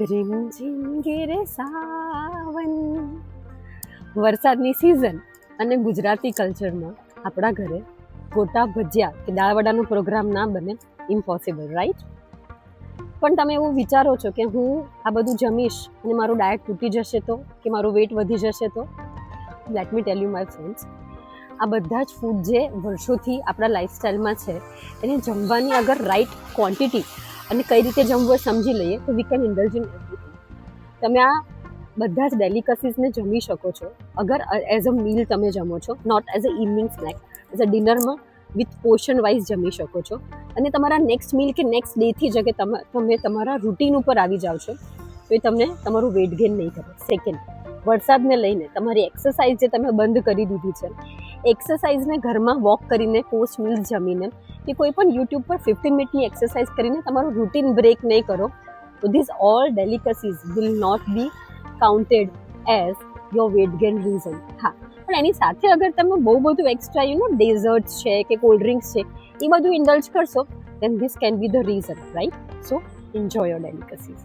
રીમઝીમ ગિરે સાવન. વરસાદની સિઝન અને ગુજરાતી કલ્ચરમાં આપણા ઘરે ગોટા ભજીયા કે દાળવડાનો પ્રોગ્રામ ના બને, ઇમ્પોસિબલ, રાઈટ? પણ તમે એવું વિચારો છો કે હું આ બધું જમીશ અને મારું ડાયટ તૂટી જશે તો, કે મારું વેટ વધી જશે તો? Let me tell you my friends, આ બધા જ ફૂડ જે વર્ષોથી આપણા લાઈફસ્ટાઈલમાં છે એને જમવાની અગર રાઈટ ક્વોન્ટિટી અને કઈ રીતે જમવું સમજી લઈએ તો we can indulge in everything. તમે આ બધા જ ડેલિકસીસને જમી શકો છો અગર એઝ અ મીલ તમે જમો છો, not as a evening snack, as a ડિનરમાં વિથ પોર્શન વાઇઝ જમી શકો છો. અને તમારા નેક્સ્ટ મીલ કે નેક્સ્ટ ડેથી જ કે તમે તમારા રૂટીન ઉપર આવી જાઓ છો તો એ તમને તમારું વેટ ગેઇન નહીં કરે. સેકન્ડ, વરસાદને લઈને તમારી એક્સરસાઇઝ જે તમે બંધ કરી દીધી છે, એક્સરસાઇઝને ઘરમાં વોક કરીને, પોસ્ટ મીલ્સ જમીને કે કોઈ પણ યુટ્યુબ પર 15 મિનિટની એક્સરસાઇઝ કરીને તમારું રૂટીન બ્રેક નહીં કરો તો these all delicacies will not be counted as your weight gain reason. હા, પણ એની સાથે અગર તમે બહુ બધું એક્સ્ટ્રા ડેઝર્ટ્સ છે કે કોલ્ડ ડ્રિંક્સ છે એ બધું ઇન્ડલ્જ કરશો then this can be the reason, right? So enjoy your delicacies.